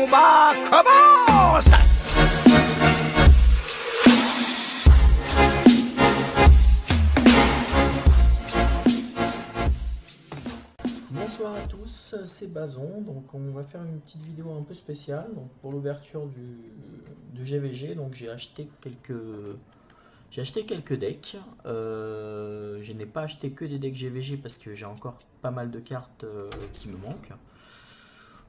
combat commence! Bonsoir à tous, c'est Bazon. Donc on va faire une petite vidéo un peu spéciale donc pour l'ouverture du GVG. Donc j'ai acheté quelques decks. Je n'ai pas acheté que des decks GVG parce que j'ai encore pas mal de cartes qui me manquent.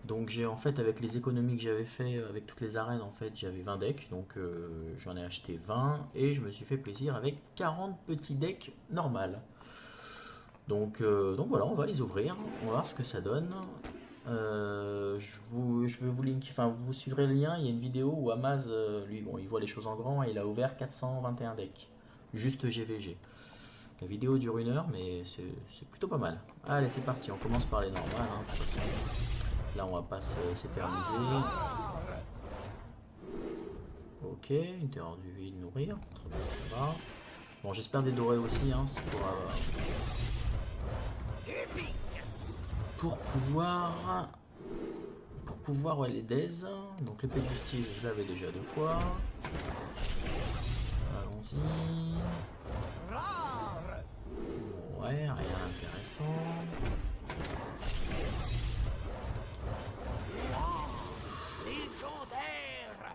Donc j'ai en fait, avec les économies que j'avais fait avec toutes les arènes, en fait j'avais 20 decks, donc j'en ai acheté 20 et je me suis fait plaisir avec 40 petits decks normales. Donc voilà, on va les ouvrir, on va voir ce que ça donne. Je vais vous link, enfin vous suivrez le lien. Il y a une vidéo où Amaz, lui, bon, il voit les choses en grand et il a ouvert 421 decks, juste GVG. La vidéo dure 1 heure, mais c'est plutôt pas mal. Allez, c'est parti, on commence par les normales, hein, de toute façon. Là, on va pas s'éterniser. Ok, une terreur du vide, nourrir. Très bien, ça va. Bon, j'espère des dorés aussi, hein, pour pouvoir ouais, les Days. Donc l'épée de justice, je l'avais déjà 2 fois. Allons-y. Ouais, rien d'intéressant.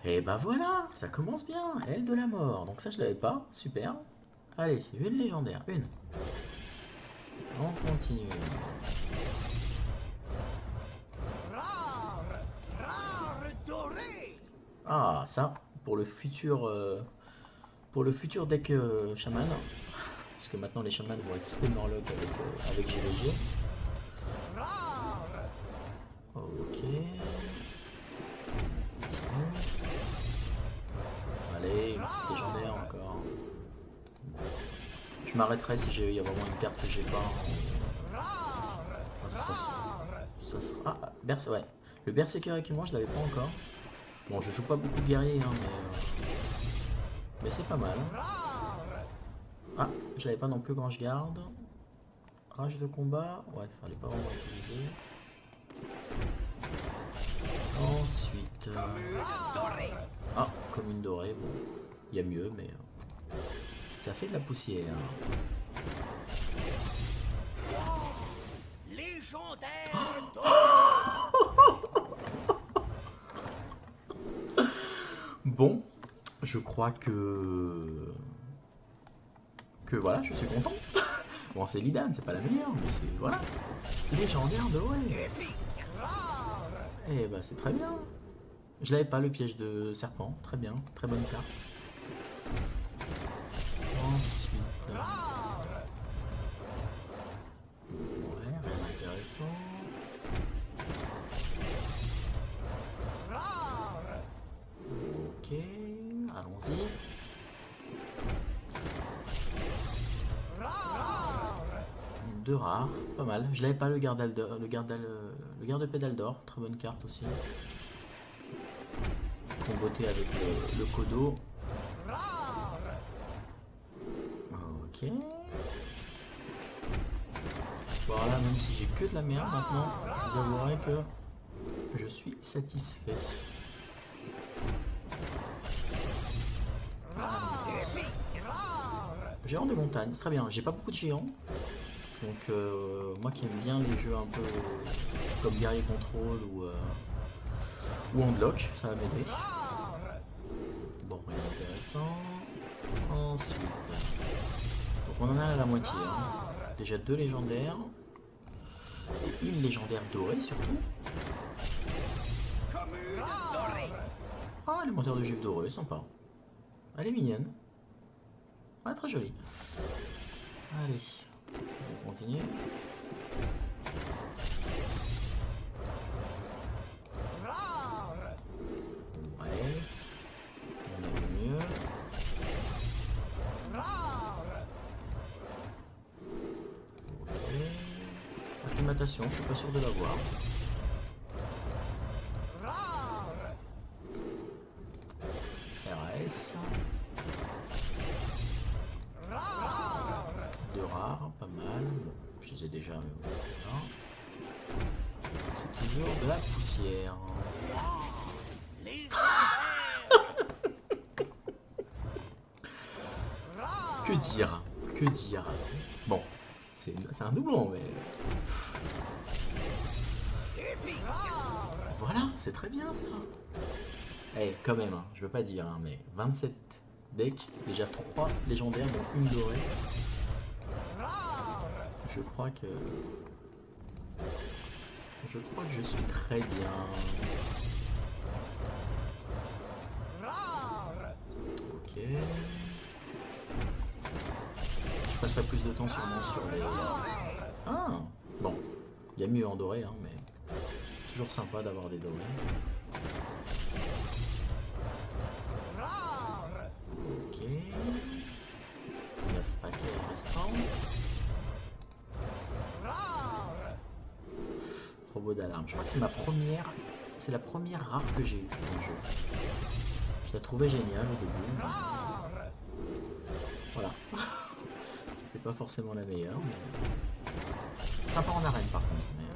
Et bah voilà, ça commence bien. Aile de la mort. Donc ça je l'avais pas, super. Allez, une légendaire, une. On continue. Ah, ça, pour le futur deck chaman. Parce que maintenant les chamans vont être Spellmorlock avec GVG. Ok. Allez, une petite légendaire encore. Je m'arrêterai si il y a vraiment une carte que j'ai pas. Ah, ça sera. Ah, ouais. Le Berserker équipement, je l'avais pas encore. Bon, je joue pas beaucoup de guerriers, hein, mais c'est pas mal. Ah, je l'avais pas non plus quand je garde. Rage de combat, ouais, fallait pas vraiment utiliser. Ensuite. Ah, commune dorée, bon, il y a mieux, mais ça fait de la poussière. Bon, je crois que voilà, je suis content. Bon, c'est Lidan, c'est pas la meilleure, mais c'est voilà. Légendaire doré. Eh bah c'est très bien. Je l'avais pas le piège de serpent, très bien, très bonne carte. Ensuite. Ouais, rien d'intéressant. Ok, allons-y. Deux rares, pas mal. Je l'avais pas le garde-épée d'Aldor, très bonne carte aussi. Comboté avec le Kodo. Ok. Voilà, même si j'ai que de la merde maintenant, je vous avouerai que je suis satisfait. Géant des montagnes, c'est très bien. J'ai pas beaucoup de géants. Donc moi qui aime bien les jeux un peu comme Guerrier Control ou Unlock, ça va m'aider. Bon, rien d'intéressant. Ensuite, donc on en a à la moitié. Hein. Déjà 2 légendaires. Et une légendaire dorée surtout. Ah, l'élémentaire de juif doré, sympa. Elle est mignonne. Ouais, très jolie. Allez, on continue. Bref, on a vu mieux. Ok. Acclimatation, je suis pas sûr de l'avoir. RS. 2 rares, pas mal. Bon, je les ai déjà, mais voilà. C'est toujours de la poussière. dire? Que dire? Bon, c'est un doublon, mais... Voilà, c'est très bien ça. Eh, quand même, hein, je veux pas dire, hein, mais 27 decks, déjà 3 légendaires, dont une dorée. Je crois que je suis très bien. Ok. Je passerai plus de temps sûrement sur les... Ah, bon. Il y a mieux en doré, hein, mais toujours sympa d'avoir des dorés. Ok. 9 paquets restreints. Robot d'alarme. Je crois que c'est c'est la première rare que j'ai eue dans le jeu. Je la trouvais géniale au début. Mais... Voilà. C'était pas forcément la meilleure, mais... Sympa en arène par contre. Mais...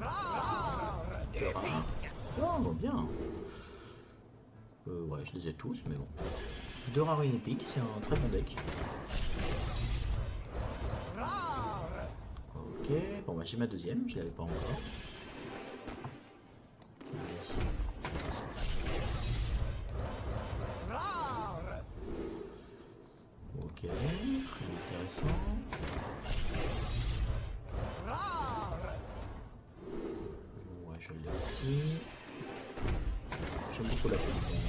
Oh, bon, bien. Ouais, je les ai tous, mais bon. 2 rares et une épique, c'est un très bon deck. Ok, bon bah j'ai ma deuxième, je l'avais pas encore. Allez. Ok, très intéressant. Ouais, je l'ai aussi. J'aime beaucoup la folie.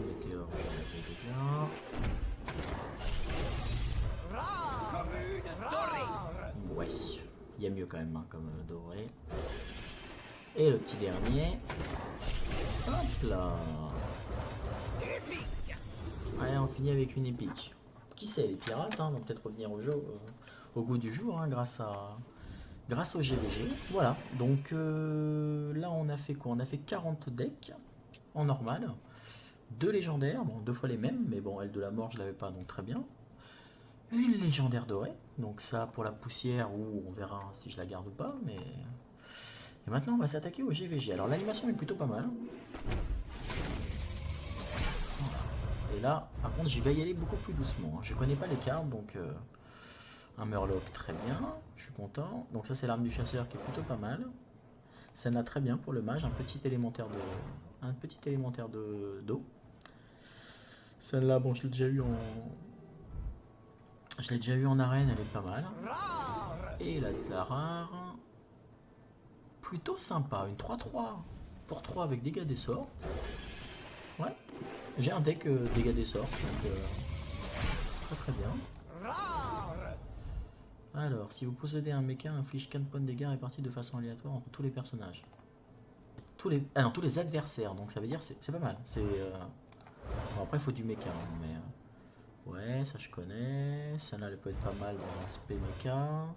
Météore, je l'avais déjà. Ouais, il y a mieux quand même, hein, comme doré. Et le petit dernier. Hop là. Allez, on finit avec une épique. Qui sait, les pirates vont peut-être revenir au jeu, au goût du jour, hein, grâce au GVG. Voilà, donc là on a fait quoi? On a fait 40 decks en normal. 2 légendaires, bon 2 fois les mêmes, mais bon, elle de la mort je l'avais pas, donc très bien. Une légendaire dorée, donc ça pour la poussière, ou on verra si je la garde ou pas, mais... Et maintenant on va s'attaquer au GVG. Alors l'animation est plutôt pas mal. Et là, par contre, j'y vais y aller beaucoup plus doucement, hein. Je connais pas les cartes, donc un Murloc, très bien, je suis content. Donc ça, c'est l'arme du chasseur qui est plutôt pas mal. Ça n'a très bien pour le mage, un petit élémentaire d'eau. Celle-là, bon, je l'ai déjà eu en arène, elle est pas mal. Et la rare, plutôt sympa, une 3-3 pour 3 avec dégâts des sorts. Ouais. J'ai un deck dégâts des sorts, donc très très bien. Alors, si vous possédez un mecha, inflige 4 points de dégâts répartis de façon aléatoire entre tous les personnages. Tous les adversaires, donc ça veut dire c'est pas mal. Bon, après, il faut du mecha, hein, mais... Ouais, ça je connais. Celle-là, elle peut être pas mal dans un spé mecha.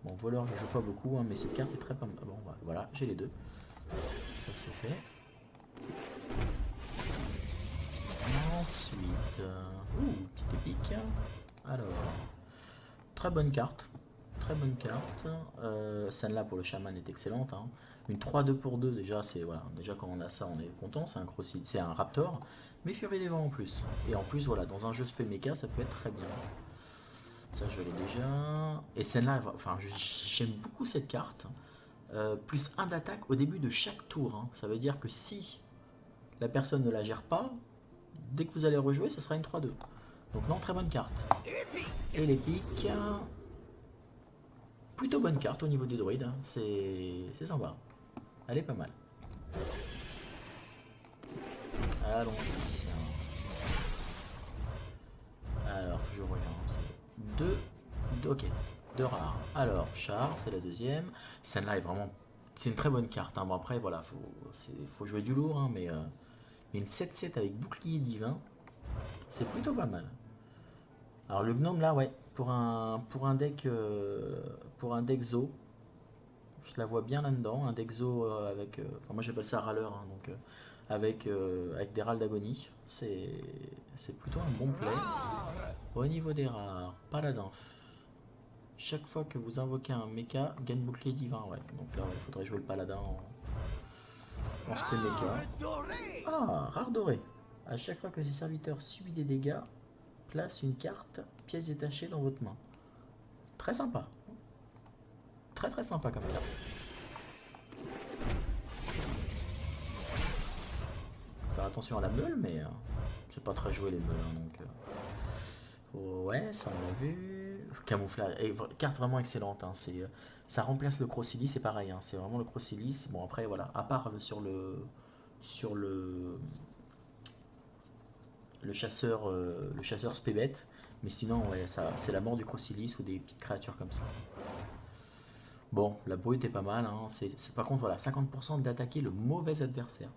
Bon, voleur, je joue pas beaucoup, hein, mais cette carte est très pas mal. Bon, bah, voilà, j'ai les deux. Ça, c'est fait. Ensuite, petite épique. Alors, très bonne carte. Très bonne carte. Celle-là pour le chaman est excellente, hein. Une 3-2 pour 2, déjà, voilà. Déjà, quand on a ça, on est content. C'est un raptor. Mais Furie des Vents en plus. Et en plus, voilà, dans un jeu spé mecha, ça peut être très bien. Ça, je l'ai déjà. Et celle-là, enfin, j'aime beaucoup cette carte. Plus 1 d'attaque au début de chaque tour, hein. Ça veut dire que si la personne ne la gère pas, dès que vous allez rejouer, ça sera une 3-2. Donc non, très bonne carte. Et l'épique, plutôt bonne carte au niveau des druides, hein. C'est sympa. Elle est pas mal. Allons-y. Alors, toujours rien. Ok, 2 rares. Alors, char, c'est la deuxième. Celle-là est vraiment... C'est une très bonne carte, hein. Bon, après, voilà, faut jouer du lourd, hein, mais une 7-7 avec bouclier divin, c'est plutôt pas mal. Alors, le gnome, là, ouais, pour un deck Zo, je la vois bien là-dedans. Un deck Zo avec... Enfin, moi, j'appelle ça râleur, hein, donc... Avec des râles d'agonie, c'est plutôt un bon play. Au niveau des rares, paladin. Chaque fois que vous invoquez un mecha, gagne bouclier divin. Ouais, donc là il faudrait jouer le paladin en spé mecha. Ah, rare doré. À chaque fois que ses serviteurs subissent des dégâts, place une carte pièce détachée dans votre main. Très sympa. Très sympa comme carte. Faire attention à la meule, mais c'est pas très joué les meules. Hein, donc, ouais, ça on l'a vu. Camouflage. Et, carte vraiment excellente. Hein, ça remplace le Crocili, c'est pareil. Hein, c'est vraiment le Crocili. Bon, après, voilà. À part sur le chasseur Spébet. Mais sinon, ouais, c'est la mort du Crocilis ou des petites créatures comme ça. Bon, la brute est pas mal. Hein, c'est par contre, voilà, 50% d'attaquer le mauvais adversaire.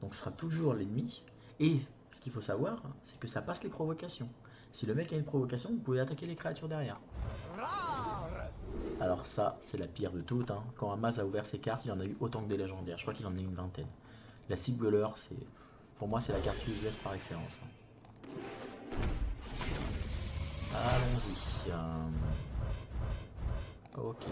Donc ce sera toujours l'ennemi. Et ce qu'il faut savoir, c'est que ça passe les provocations. Si le mec a une provocation, vous pouvez attaquer les créatures derrière. Alors ça, c'est la pire de toutes. Hein. Quand Amaz a ouvert ses cartes, il en a eu autant que des légendaires. Je crois qu'il en a eu une vingtaine. La Siggueler, pour moi, c'est la carte useless par excellence. Allons-y. Ok,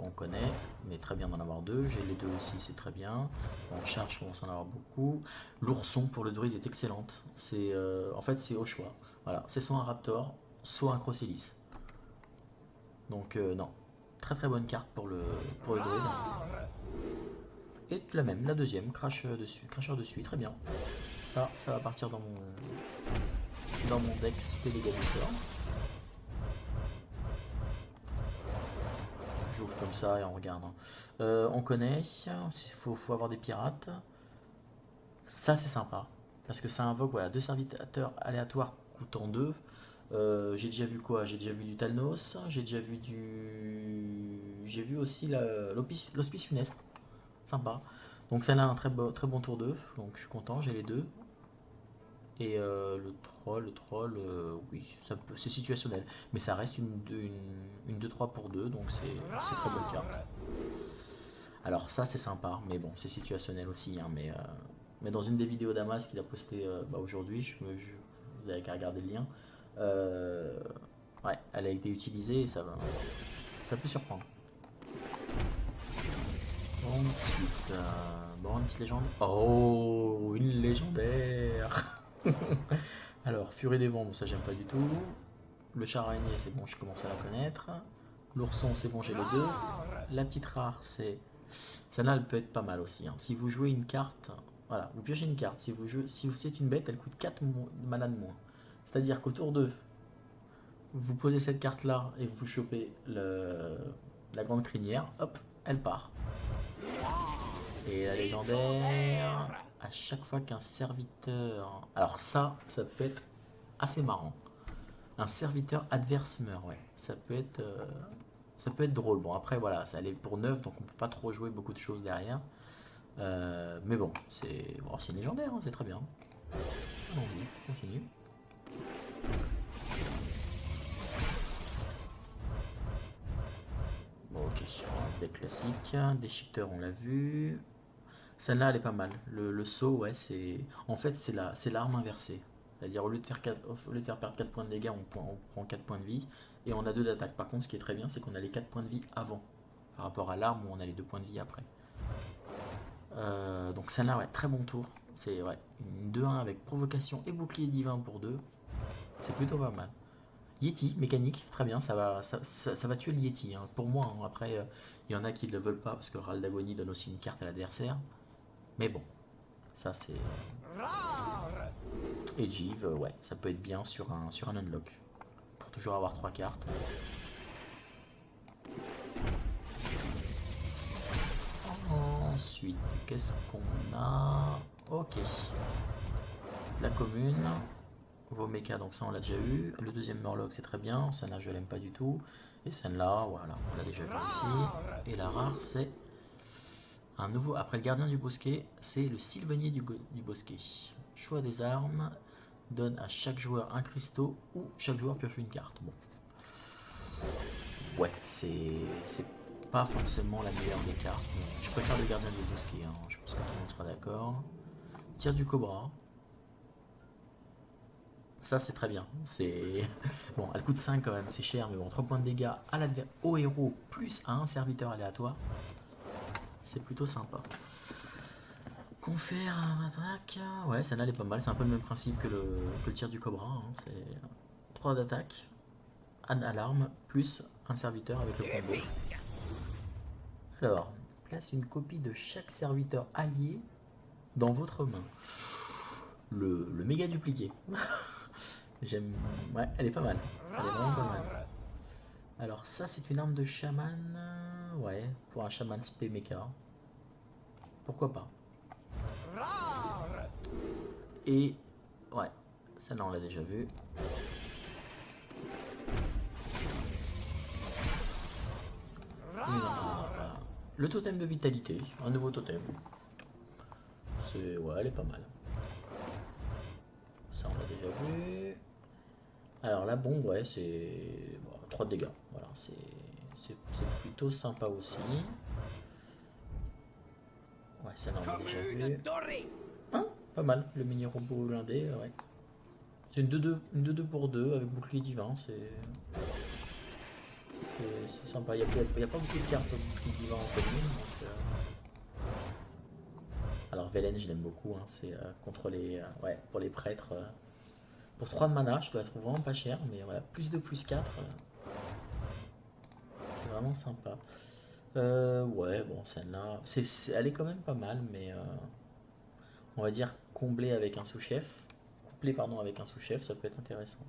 on connaît, mais très bien d'en avoir deux. J'ai les deux aussi, c'est très bien. En charge, on commence à en avoir beaucoup. L'ourson pour le druide est excellente. En fait, c'est au choix. Voilà, c'est soit un raptor, soit un crocélis. Donc non, très bonne carte pour le druide. Et la même, la deuxième, cracheur dessus, très bien. Ça va partir dans mon deck spé égaliseur. J'ouvre comme ça et on regarde. On connaît, il faut avoir des pirates. Ça c'est sympa, parce que ça invoque voilà, 2 serviteurs aléatoires coûtant 2. J'ai déjà vu quoi? J'ai déjà vu du Talnos, j'ai vu aussi l'hospice funeste. Sympa. Donc ça a un très bon tour d'œuf, donc je suis content, j'ai les deux. Et le troll, oui, c'est situationnel. Mais ça reste une 2-3 pour 2, donc c'est très bonne carte. Alors ça c'est sympa, mais bon, c'est situationnel aussi. Hein, mais dans une des vidéos d'Amas qu'il a posté aujourd'hui, vous avez qu'à regarder le lien. Ouais, elle a été utilisée et ça peut surprendre. Ensuite, bon, une petite légende. Oh, une légendaire. Alors, Furie des Vents, bon, ça j'aime pas du tout. Le chat araignée, c'est bon, je commence à la connaître. L'ourson, c'est bon, j'ai les deux. La petite rare, celle-là, elle peut être pas mal aussi. Hein. Si vous jouez une carte, voilà, vous piochez une carte. Si vous êtes une bête, elle coûte 4 mana de moins. C'est-à-dire qu'au tour 2, vous posez cette carte-là et vous chopez la grande crinière, hop, elle part. Et la légendaire, à chaque fois qu'un serviteur... Alors ça peut être assez marrant. Un serviteur adverse meurt, ouais. Ça peut être drôle. Bon, après, voilà, ça allait pour 9, donc on peut pas trop jouer beaucoup de choses derrière. Mais bon, c'est légendaire, hein, c'est très bien. Allons-y, continue. Bon, ok, des classiques. Déchiqueteur, on l'a vu. Celle-là, elle est pas mal. Le saut, ouais, en fait, c'est l'arme inversée. C'est-à-dire, au lieu de faire perdre 4 points de dégâts, on prend 4 points de vie. Et on a 2 d'attaque. Par contre, ce qui est très bien, c'est qu'on a les 4 points de vie avant. Par rapport à l'arme où on a les 2 points de vie après. Donc celle-là, ouais, très bon tour. C'est ouais, une 2-1 avec provocation et bouclier divin pour 2. C'est plutôt pas mal. Yeti, mécanique, très bien, ça va tuer le Yeti. Hein. Pour moi, hein. Après, il y en a qui ne le veulent pas parce que Ral d'Agonie donne aussi une carte à l'adversaire. Mais bon, ça c'est... Et Jeeve, ouais, ça peut être bien sur un unlock. Pour toujours avoir 3 cartes. Ensuite, qu'est-ce qu'on a? Ok. La commune. Vos mechas, donc ça on l'a déjà eu. Le deuxième Murloc, c'est très bien. Celle-là, je l'aime pas du tout. Et celle-là, voilà, on l'a déjà vu ici. Et la rare, c'est un nouveau. Après le gardien du bosquet, c'est le Sylvanier du bosquet. Choix des armes. Donne à chaque joueur un cristaux ou chaque joueur pioche une carte. Bon. Ouais, c'est pas forcément la meilleure des cartes. Je préfère le gardien du bosquet, hein. Je pense que tout le monde sera d'accord. Tir du cobra. Ça c'est très bien. Bon, elle coûte 5 quand même, c'est cher, mais bon, 3 points de dégâts au héros plus à un serviteur aléatoire. C'est plutôt sympa. Confère, attaque. Ouais, celle-là elle est pas mal. C'est un peu le même principe que le tir du cobra. Hein. C'est 3 d'attaque, un alarme, plus un serviteur avec le combo. Alors, place une copie de chaque serviteur allié dans votre main. Le méga dupliqué. J'aime. Ouais, elle est pas mal. Elle est vraiment pas mal. Alors, ça, c'est une arme de chaman. Ouais, pour un chaman spé mecha. Pourquoi pas. Et. Ouais, celle-là, on l'a déjà vu. Le totem de vitalité, un nouveau totem. C'est. Ouais, elle est pas mal. Ça, on l'a déjà vu. Alors la bombe, ouais, c'est bon, 3 de dégâts. Voilà, c'est plutôt sympa aussi. Ouais, ça, on l'a déjà vu. Hein, pas mal, le mini robot blindé, ouais. C'est une 2-2, une 2-2 pour 2 avec bouclier divin, c'est sympa. Il n'y a pas beaucoup de cartes bouclier divin en commune. Donc, alors Velen, je l'aime beaucoup, hein, c'est contre les. Ouais, pour les prêtres. Pour 3 de mana, je dois la trouve vraiment pas cher, mais voilà, plus 2, plus 4. C'est vraiment sympa. Ouais, bon, celle-là, elle est quand même pas mal, mais on va dire comblée avec un sous-chef. Couplé, pardon, avec un sous-chef, ça peut être intéressant.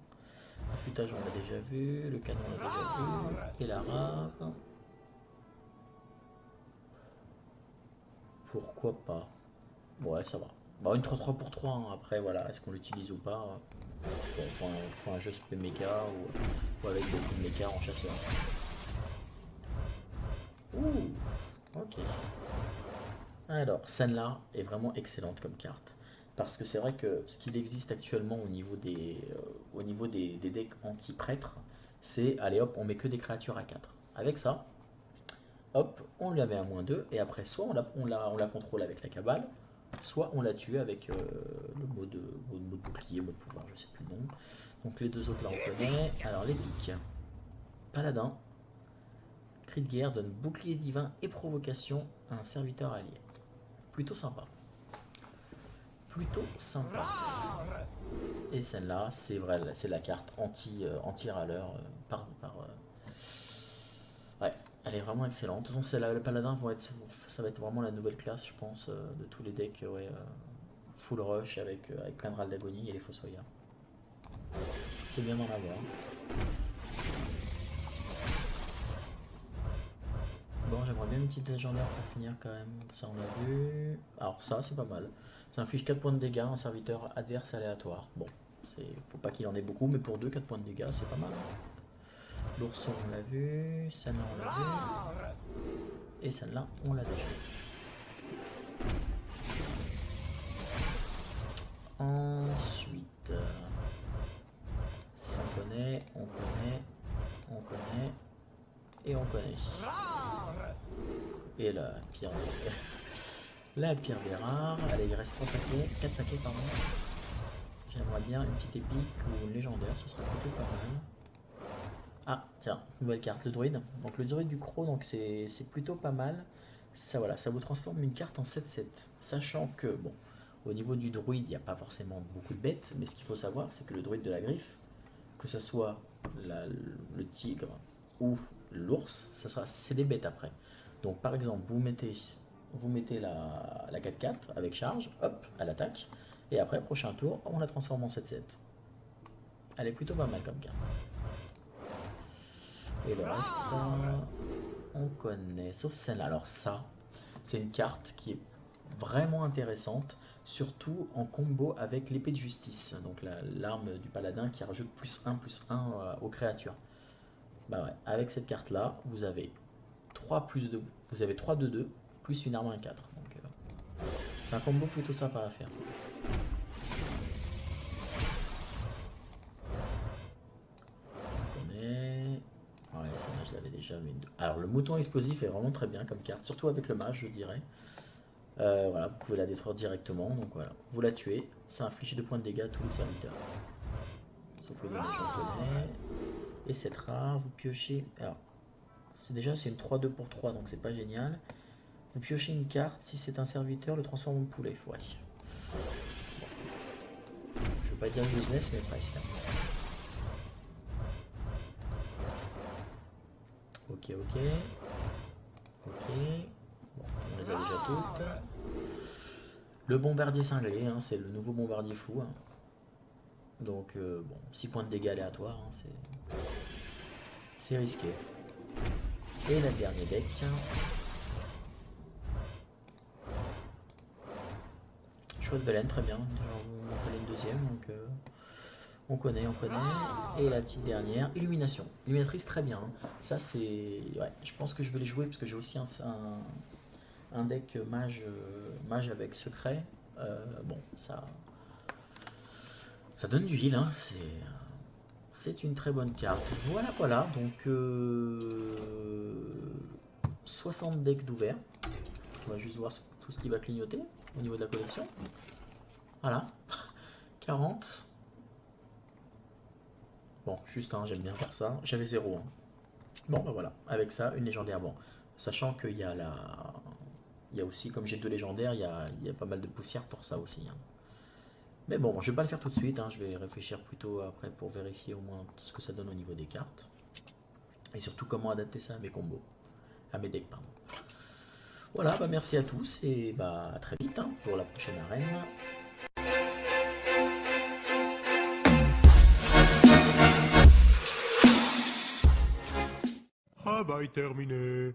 Affûtage, on l'a déjà vu. Le canon, on l'a déjà vu. Et la rare. Pourquoi pas? Ouais, ça va. Bon, une 3-3 pour 3, hein. Après, voilà, est-ce qu'on l'utilise ou pas? Bon, faut un jeu spé méca ou avec beaucoup de méca en chasseur. Ouh, ok. Alors, celle-là est vraiment excellente comme carte. Parce que c'est vrai que ce qu'il existe actuellement au niveau des decks anti-prêtres, c'est, allez hop, on met que des créatures à 4. Avec ça, hop, on lui avait un -2, et après, soit on la contrôle avec la cabale, soit on la tue avec le mode bouclier, mode pouvoir, je sais plus le nom. Donc les deux autres là on connaît. Alors les pics. Paladin. Cri de guerre donne bouclier divin et provocation à un serviteur allié. Plutôt sympa. Plutôt sympa. Et celle-là, c'est vrai, c'est la carte anti-râleur ouais, elle est vraiment excellente. De toute façon, les paladins ça va être vraiment la nouvelle classe, je pense, de tous les decks ouais, full rush avec plein de râles d'agonie et les fossoyeurs. C'est bien d'en avoir. Bon, j'aimerais bien une petite légendaire pour finir quand même. Ça, on l'a vu. Alors, ça, c'est pas mal. Ça inflige 4 points de dégâts à un serviteur adverse aléatoire. Bon, faut pas qu'il en ait beaucoup, mais pour 4 points de dégâts, c'est pas mal. L'ourson, on l'a vu. Celle-là, on l'a vu. Et celle-là, on l'a déjà. Ensuite, ça on connaît, on connaît, on connaît, et on connaît. Et la pire des rares. Allez, il reste 3 paquets, 4 paquets pardon. J'aimerais bien une petite épique ou une légendaire, ce serait plutôt pas mal. Ah, tiens, nouvelle carte, le druide. Donc le druide du croc, donc c'est plutôt pas mal. Ça, voilà, ça vous transforme une carte en 7-7. Sachant que, bon, au niveau du druide, il n'y a pas forcément beaucoup de bêtes, mais ce qu'il faut savoir, c'est que le druide de la griffe, que ce soit le tigre ou l'ours, c'est des bêtes après. Donc par exemple, vous mettez la 4-4 avec charge, hop, à l'attaque, et après, prochain tour, on la transforme en 7-7. Elle est plutôt pas mal comme carte. Et le reste, on connaît, sauf celle-là. Alors ça, c'est une carte qui est vraiment intéressante, surtout en combo avec l'épée de justice, donc l'arme du paladin qui rajoute +1/+1 aux créatures. Bah ouais, avec cette carte là, vous avez 3 de 2 plus une arme 1/4. Donc c'est un combo plutôt sympa à faire. On connaît. Ouais, ça je l'avais déjà vu. Alors le mouton explosif est vraiment très bien comme carte, surtout avec le mage je dirais. Voilà, vous pouvez la détruire directement, donc voilà. Vous la tuez, ça inflige 2 points de dégâts à tous les serviteurs. Sauf le dommage, on connaît. Et cette rare, vous piochez. Alors, c'est une 3-2 pour 3, donc c'est pas génial. Vous piochez une carte, si c'est un serviteur, le transforme en poulet. Ouais. Je veux pas dire business, mais presque. Ok, ok. Ok. Bon, on les a déjà toutes. Le bombardier cinglé, hein, c'est le nouveau bombardier fou. Hein. Donc, bon, 6 points de dégâts aléatoires, hein, c'est risqué. Et le dernier deck. Choix de Velen, très bien. On en fallait une deuxième, donc on connaît. Et la petite dernière, Illumination. Illuminatrice, très bien. Hein. Ça, c'est. Ouais, je pense que je vais les jouer parce que j'ai aussi un deck mage avec secret. Bon, ça donne du heal. Hein. C'est une très bonne carte. Voilà. Donc, 60 decks d'ouvert. On va juste voir tout ce qui va clignoter au niveau de la collection. Voilà. 40. Bon, juste un, j'aime bien faire ça. J'avais 0. Hein. Bon, bah voilà. Avec ça, une légendaire. Bon, sachant qu'il y a il y a aussi, comme j'ai 2 légendaires, il y a pas mal de poussière pour ça aussi. Hein. Mais bon, je vais pas le faire tout de suite. Hein. Je vais réfléchir plutôt après pour vérifier au moins ce que ça donne au niveau des cartes. Et surtout comment adapter ça à mes combos. À mes decks, pardon. Voilà, bah merci à tous et bah à très vite hein, pour la prochaine arène. Travail terminé.